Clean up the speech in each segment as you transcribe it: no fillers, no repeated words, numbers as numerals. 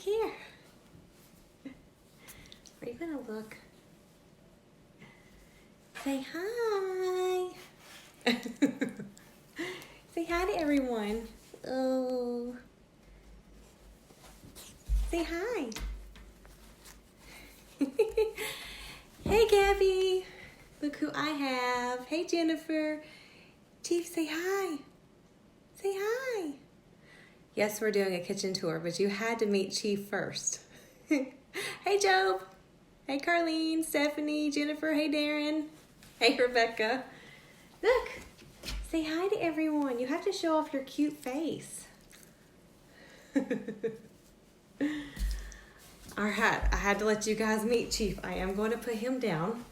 here. Where are you gonna look? Say hi. Say hi to everyone. Oh. Say hi. Hey, Gabby. Look who I have. Hey, Jennifer. Chief, say hi. Say hi. Yes, we're doing a kitchen tour, but you had to meet Chief first. Hey, Job. Hey, Carlene, Stephanie, Jennifer. Hey, Darren. Hey, Rebecca. Look. Say hi to everyone. You have to show off your cute face. All right, I had to let you guys meet Chief. I am going to put him down.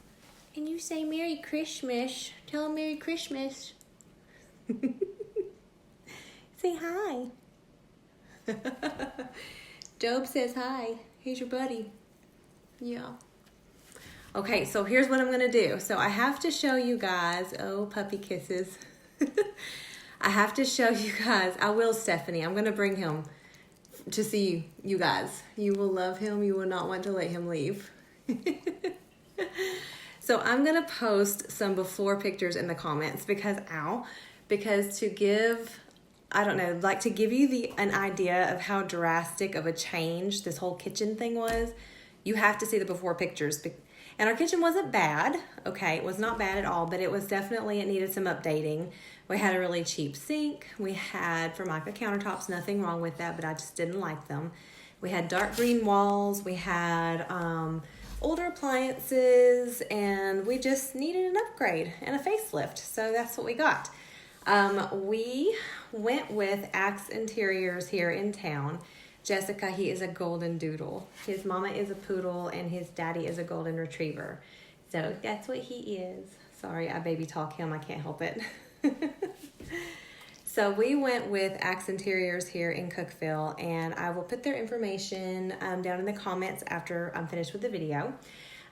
And you say Merry Christmas. Tell him Merry Christmas. Say hi. Job says hi. He's your buddy. Yeah. Okay, so here's what I'm going to do. So I have to show you guys. Oh, puppy kisses. I have to show you guys. I will, Stephanie. I'm going to bring him to see you guys. You will love him. You will not want to let him leave. So I'm going to post some before pictures in the comments because to give, I don't know, like to give you an idea of how drastic of a change this whole kitchen thing was, you have to see the before pictures. And our kitchen wasn't bad, okay? It was not bad at all, but it was definitely, it needed some updating. We had a really cheap sink. We had Formica countertops, nothing wrong with that, but I just didn't like them. We had dark green walls. We had older appliances, and we just needed an upgrade and a facelift, so that's what we got. We went with Axe Interiors here in town. Jessica, he is a golden doodle. His mama is a poodle, and his daddy is a golden retriever. So that's what he is. Sorry, I baby talk him. I can't help it. So we went with Axe Interiors here in Cookeville, and I will put their information down in the comments after I'm finished with the video.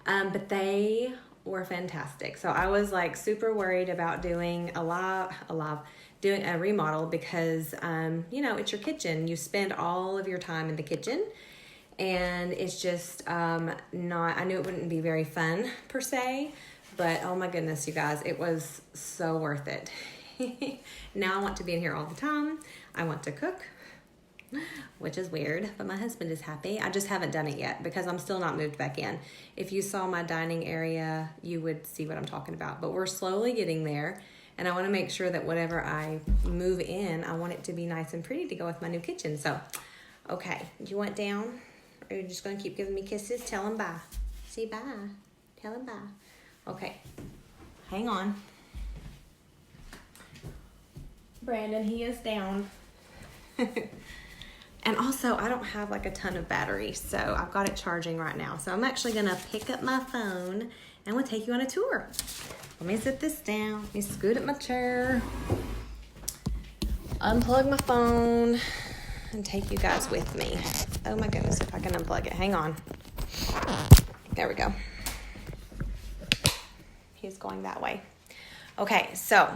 But they were fantastic. So I was like super worried about doing doing a remodel because, you know, it's your kitchen. You spend all of your time in the kitchen, and it's just I knew it wouldn't be very fun per se, but oh my goodness, you guys, it was so worth it. Now I want to be in here all the time. I want to cook, which is weird, but my husband is happy. I just haven't done it yet because I'm still not moved back in. If you saw my dining area, you would see what I'm talking about, but we're slowly getting there. And I want to make sure that whatever I move in, I want it to be nice and pretty to go with my new kitchen. So, okay, do you want down? Or are you just going to keep giving me kisses? Tell him bye. Say bye. Tell him bye. Okay, hang on. Brandon, he is down. And also, I don't have like a ton of battery, so I've got it charging right now. So I'm actually going to pick up my phone and we'll take you on a tour. Let me sit this down. Let me scoot at my chair, unplug my phone, and take you guys with me. Oh my goodness, if I can unplug it. Hang on. There we go. He's going that way. Okay, so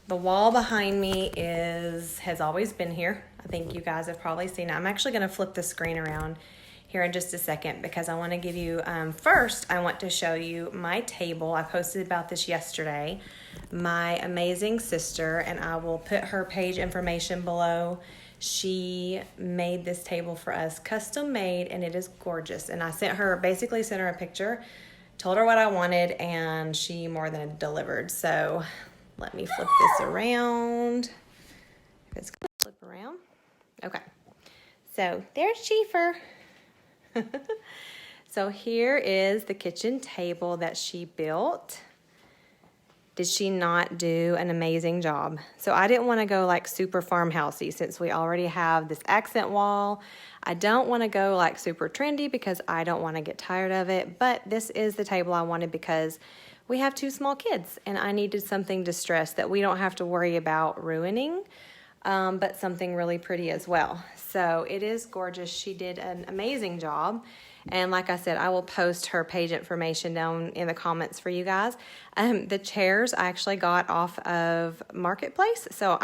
the wall behind me has always been here. I think you guys have probably seen it. I'm actually going to flip the screen around here in just a second because I want to give you, first I want to show you my table. I posted about this yesterday. My amazing sister, and I will put her page information below. She made this table for us, custom made, and it is gorgeous. And I basically sent her a picture, told her what I wanted, and she more than delivered. So let me flip this around. It's gonna flip around. Okay, so there's Schiefer. So here is the kitchen table that she built. Did she not do an amazing job? So I didn't want to go like super farmhousey since we already have this accent wall. I don't want to go like super trendy because I don't want to get tired of it, but this is the table I wanted because we have 2 small kids and I needed something distressed that we don't have to worry about ruining, but something really pretty as well. So it is gorgeous. She did an amazing job. And like I said, I will post her page information down in the comments for you guys. The chairs I actually got off of Marketplace. So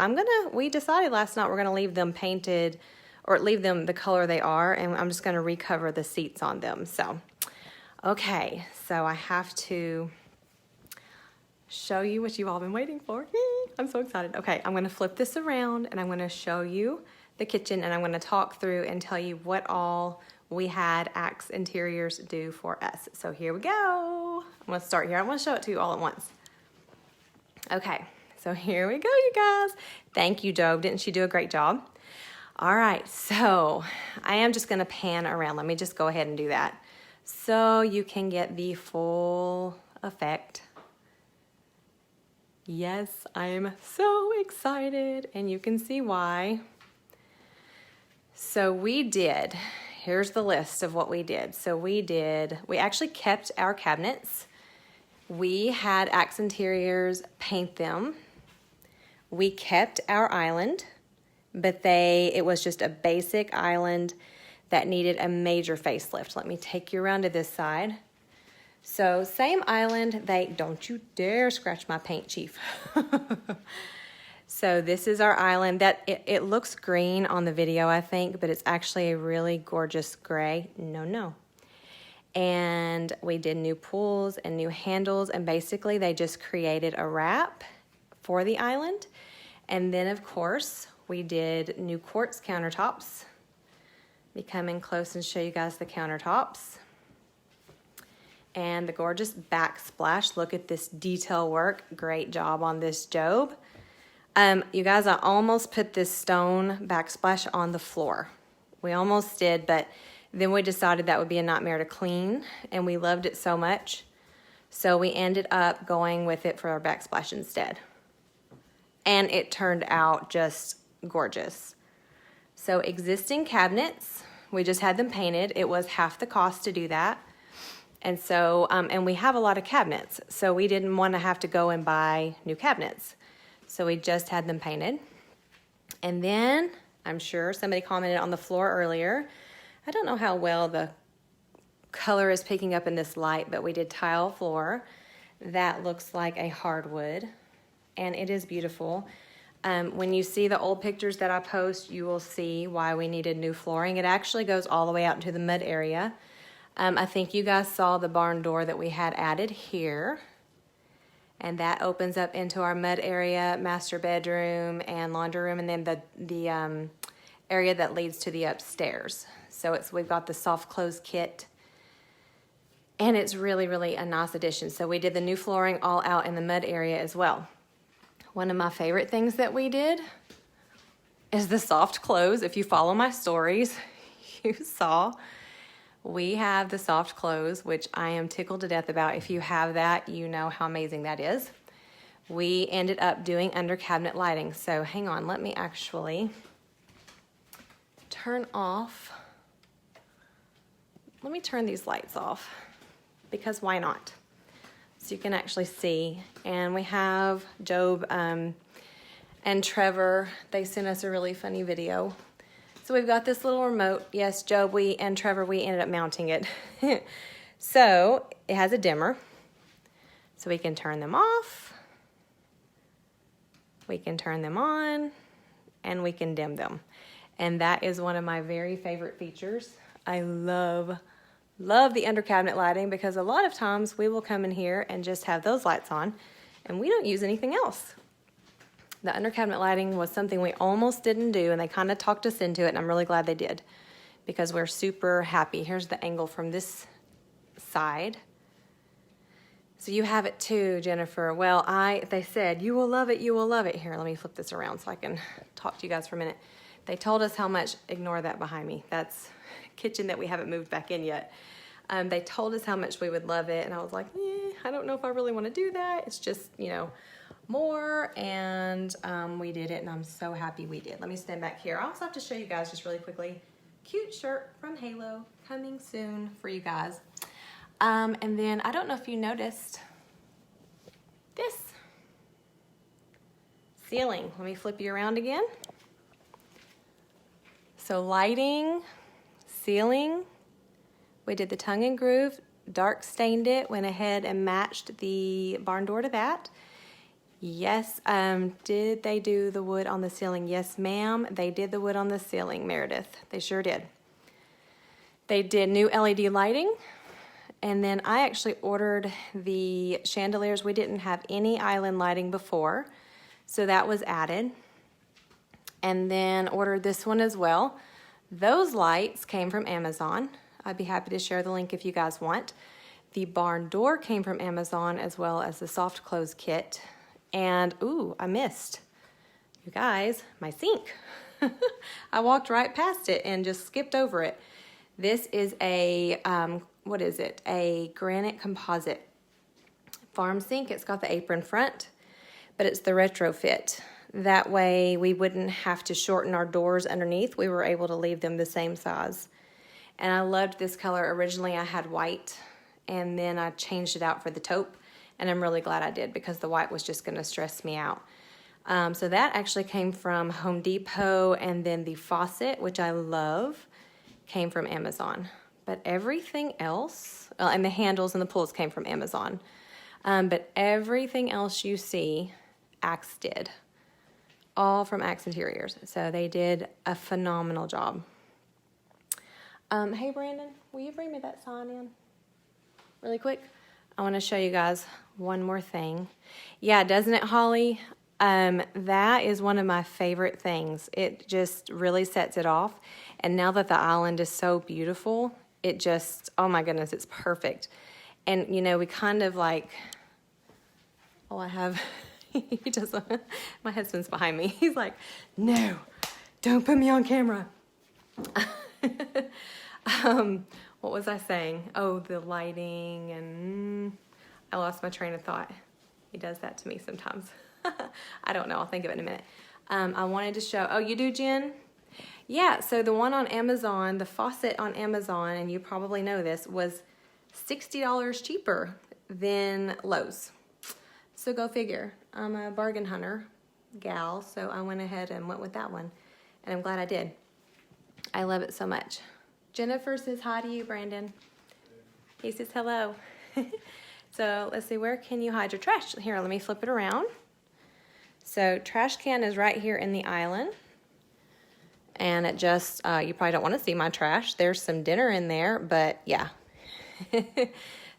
we decided last night we're going to leave them painted or leave them the color they are, and I'm just gonna recover the seats on them. So, okay, so I have to show you what you've all been waiting for. I'm so excited. Okay, I'm gonna flip this around and I'm gonna show you the kitchen, and I'm gonna talk through and tell you what all we had Axe Interiors do for us. So here we go. I'm gonna start here. I wanna show it to you all at once. Okay, so here we go, you guys. Thank you, Job. Didn't she do a great job? All right, so I am just gonna pan around. Let me just go ahead and do that so you can get the full effect. Yes, I am so excited, and you can see why. So here's the list of what we did. So we actually kept our cabinets. We had Axe Interiors paint them. We kept our island, but it was just a basic island that needed a major facelift. Let me take you around to this side. So same island, don't you dare scratch my paint, Chief. So this is our island. It looks green on the video, I think, but it's actually a really gorgeous gray. No. And we did new pools and new handles, and basically they just created a wrap for the island. And then of course, we did new quartz countertops. Let me come in close and show you guys the countertops. And the gorgeous backsplash. Look at this detail work. Great job on this, Job. You guys, I almost put this stone backsplash on the floor. We almost did, but then we decided that would be a nightmare to clean, and we loved it so much. So we ended up going with it for our backsplash instead. And it turned out just gorgeous. So existing cabinets, we just had them painted. It was half the cost to do that. And so, and we have a lot of cabinets, so we didn't want to have to go and buy new cabinets. So we just had them painted. And then, I'm sure somebody commented on the floor earlier. I don't know how well the color is picking up in this light, but we did tile floor. That looks like a hardwood, and it is beautiful. When you see the old pictures that I post, you will see why we needed new flooring. It actually goes all the way out into the mud area. I think you guys saw the barn door that we had added here, and that opens up into our mud area, master bedroom, and laundry room, and then the area that leads to the upstairs. So we've got the soft close kit, and it's really, really a nice addition. So we did the new flooring all out in the mud area as well. One of my favorite things that we did is the soft close. If you follow my stories, you saw we have the soft close, which I am tickled to death about. If you have that, you know how amazing that is. We ended up doing under cabinet lighting. So hang on, let me actually turn these lights off, because why not? So you can actually see. And we have Job and Trevor. They sent us a really funny video. So we've got this little remote. Yes, Job, and Trevor, we ended up mounting it. So it has a dimmer. So we can turn them off. We can turn them on, and we can dim them. And that is one of my very favorite features. I love the under cabinet lighting, because a lot of times we will come in here and just have those lights on, and we don't use anything else. The under cabinet lighting was something we almost didn't do, and they kind of talked us into it, and I'm really glad they did, because we're super happy. Here's the angle from this side. So you have it too, Jennifer. Well, they said, you will love it, you will love it. Here, let me flip this around so I can talk to you guys for a minute. They told us how much, ignore that behind me. That's kitchen that we haven't moved back in yet. They told us how much we would love it, and I was like, I don't know if I really want to do that. It's just, more, and we did it, and I'm so happy we did. Let me stand back here. I also have to show you guys just really quickly, cute shirt from Halo, coming soon for you guys. And then, I don't know if you noticed this ceiling. Let me flip you around again. So lighting, ceiling, we did the tongue and groove, dark stained it, went ahead and matched the barn door to that. Yes, did they do the wood on the ceiling? Yes, ma'am, they did the wood on the ceiling, Meredith. They sure did. They did new LED lighting, and then I actually ordered the chandeliers. We didn't have any island lighting before, so that was added. And then ordered this one as well. Those lights came from Amazon. I'd be happy to share the link if you guys want. The barn door came from Amazon, as well as the soft close kit. And, ooh, I missed, you guys, my sink. I walked right past it and just skipped over it. This is a, what is it? A granite composite farm sink. It's got the apron front, but it's the retrofit. That way we wouldn't have to shorten our doors underneath. We were able to leave them the same size. And I loved this color. Originally I had white, and then I changed it out for the taupe. And I'm really glad I did, because the white was just gonna stress me out. So that actually came from Home Depot, and then the faucet, which I love, came from Amazon. But everything else, and the handles and the pulls came from Amazon. But everything else you see, Axe did. All from Axe Interiors. So they did a phenomenal job. Hey Brandon, will you bring me that sign in really quick? I want to show you guys one more thing. Yeah, doesn't it, Holly? That is one of my favorite things. It just really sets it off. And now that the island is so beautiful, it just, oh my goodness, it's perfect. And you know, we kind of like, oh, I have, he doesn't, my husband's behind me. He's like, no, don't put me on camera. What was I saying? Oh, the lighting, and I lost my train of thought. He does that to me sometimes. I don't know. I'll think of it in a minute. I wanted to show, oh, you do, Jen? Yeah, so the one on Amazon, the faucet on Amazon, and you probably know this, was $60 cheaper than Lowe's. So go figure. I'm a bargain hunter gal, so I went ahead and went with that one, and I'm glad I did. I love it so much. Jennifer says hi to you, Brandon. He says hello. So let's see, where can you hide your trash? Here, let me flip it around. So trash can is right here in the island. And it just, you probably don't want to see my trash. There's some dinner in there, but yeah.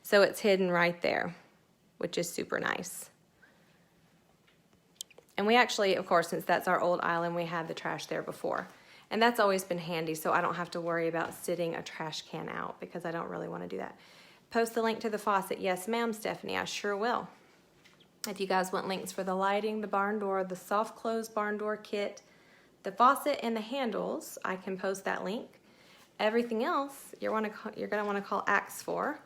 So it's hidden right there, which is super nice. And we actually, of course, since that's our old island, we had the trash there before. And that's always been handy, so I don't have to worry about sitting a trash can out, because I don't really want to do that. Post the link to the faucet. Yes, ma'am, Stephanie, I sure will. If you guys want links for the lighting, the barn door, the soft close barn door kit, the faucet, and the handles, I can post that link. Everything else, you're gonna want to call Axe for.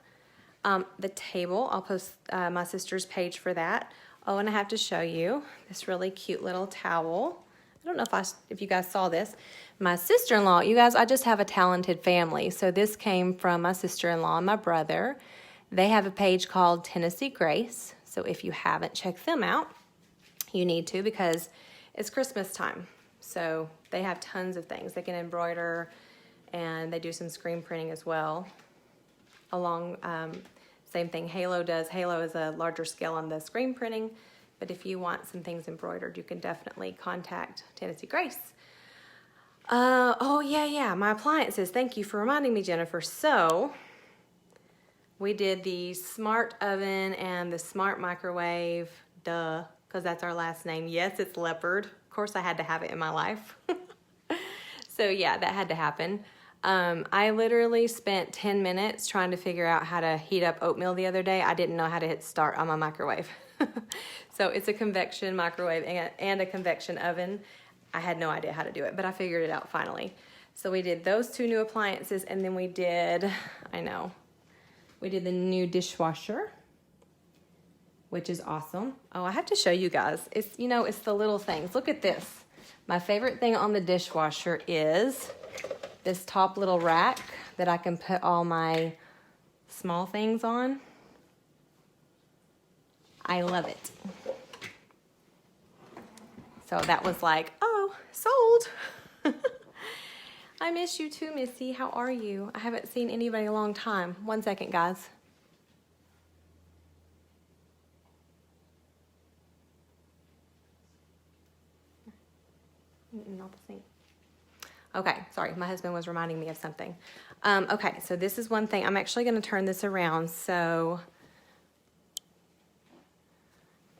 The table, I'll post my sister's page for that. Oh, and I have to show you this really cute little towel. I don't know if you guys saw this. My sister-in-law, you guys, I just have a talented family. So this came from my sister-in-law and my brother. They have a page called Tennessee Grace. So if you haven't checked them out, you need to, because it's Christmas time. So they have tons of things. They can embroider, and they do some screen printing as well. Along, same thing Halo does. Halo is a larger scale on the screen printing. But if you want some things embroidered, you can definitely contact Tennessee Grace. Oh, yeah, my appliances. Thank you for reminding me, Jennifer. So, we did the Smartt oven and the Smartt microwave. Duh, because that's our last name. Yes, it's Leopard. Of course, I had to have it in my life. So, yeah, that had to happen. I literally spent 10 minutes trying to figure out how to heat up oatmeal the other day. I didn't know how to hit start on my microwave. So it's a convection microwave and a convection oven. I had no idea how to do it, but I figured it out finally. So we did those two new appliances, and then we did, we did the new dishwasher, which is awesome. Oh, I have to show you guys. It's, it's the little things. Look at this. My favorite thing on the dishwasher is this top little rack that I can put all my small things on. I love it. So that was like, oh, sold. I miss you too, Missy. How are you? I haven't seen anybody in a long time. 1 second, guys. not the sink. Okay, sorry, my husband was reminding me of something. Okay, so this is one thing. I'm actually going to turn this around. So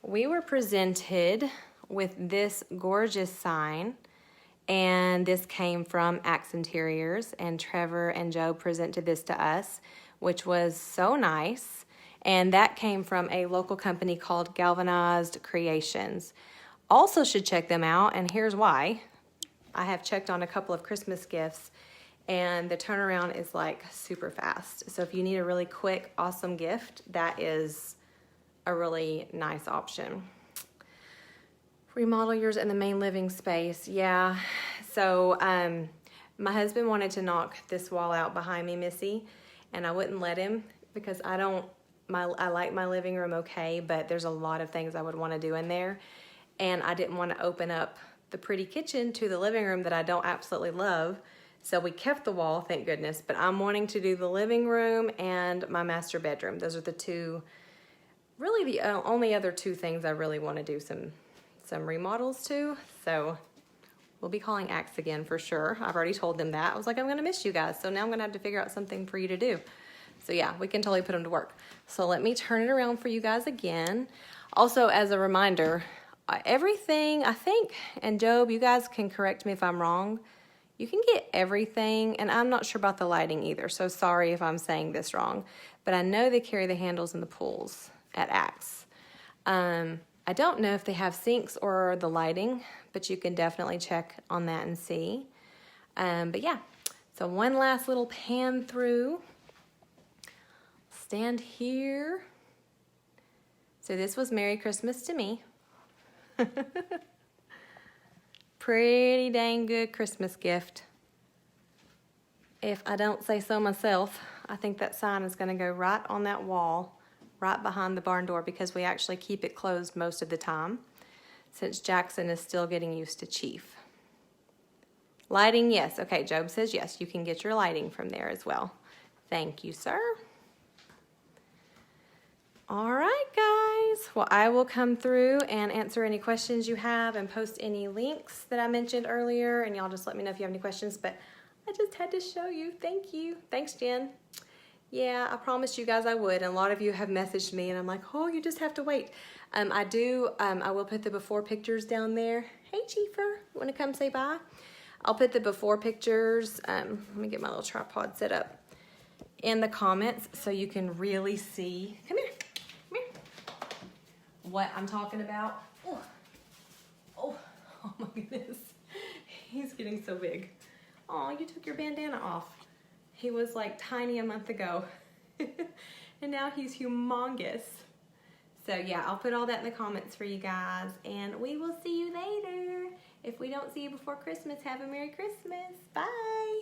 we were presented with this gorgeous sign, and this came from Axe Interiors, and Trevor and Joe presented this to us, which was so nice. And that came from a local company called Galvanized Creations. Also should check them out, and here's why. I have checked on a couple of Christmas gifts, and the turnaround is like super fast. So if you need a really quick, awesome gift, that is a really nice option. Remodel yours in the main living space. Yeah, so my husband wanted to knock this wall out behind me, Missy, and I wouldn't let him because I like my living room okay, but there's a lot of things I would want to do in there, and I didn't want to open up the pretty kitchen to the living room that I don't absolutely love. So we kept the wall, thank goodness, but I'm wanting to do the living room and my master bedroom. Those are the two, really the only other two things I really want to do some remodels to. So we'll be calling Axe again for sure. I've already told them that. I was like, I'm gonna miss you guys. So now I'm gonna have to figure out something for you to do. So yeah, we can totally put them to work. So let me turn it around for you guys again. Also, as a reminder, everything, I think, and Job, you guys can correct me if I'm wrong, you can get everything, and I'm not sure about the lighting either, so sorry if I'm saying this wrong, but I know they carry the handles and the pulls at Axe. I don't know if they have sinks or the lighting, but you can definitely check on that and see. But yeah, so one last little pan through. Stand here. So this was Merry Christmas to me. Pretty dang good Christmas gift. If I don't say so myself, I think that sign is going to go right on that wall, right behind the barn door, because we actually keep it closed most of the time, since Jackson is still getting used to Chief. Lighting, yes. Okay, Job says yes. You can get your lighting from there as well. Thank you, sir. All right, guys. Well, I will come through and answer any questions you have and post any links that I mentioned earlier, and y'all just let me know if you have any questions, but I just had to show you. Thank you. Thanks, Jen. Yeah, I promised you guys I would, and a lot of you have messaged me, and I'm like, oh, you just have to wait. I will put the before pictures down there. Hey, Chiefer, you want to come say bye? I'll put the before pictures, let me get my little tripod set up, in the comments so you can really see. Come here. What I'm talking about. Oh my goodness. He's getting so big. Oh, you took your bandana off. He was like tiny a month ago. And now he's humongous. So yeah, I'll put all that in the comments for you guys, and we will see you later. If we don't see you before Christmas, have a Merry Christmas. Bye.